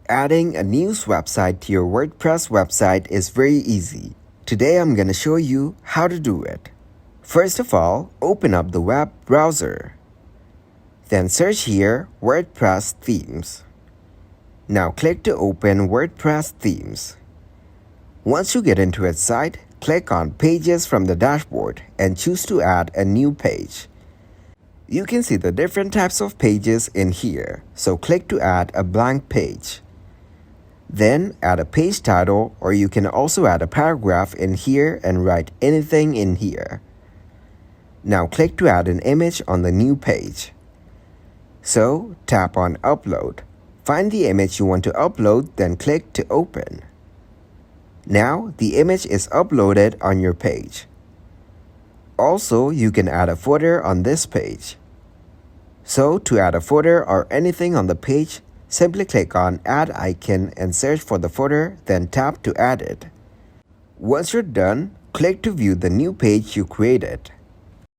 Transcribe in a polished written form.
Adding a news website to your WordPress website is very easy. Today I'm going to show you how to do it. First of all, open up the web browser. Then search here WordPress themes. Now click to open WordPress themes. Once you get into its site, click on Pages from the dashboard and choose to add a new page. You can see the different types of pages in here, so click to add a blank page. Then add a page title, or you can also add a paragraph in here and write anything in here. Now click to add an image on the new page. So tap on Upload. Find the image you want to upload, then click to open. Now the image is uploaded on your page. Also, you can add a footer on this page. So to add a footer or anything on the page, simply click on Add icon and search for the footer, then tap to add it. Once you're done, click to view the new page you created.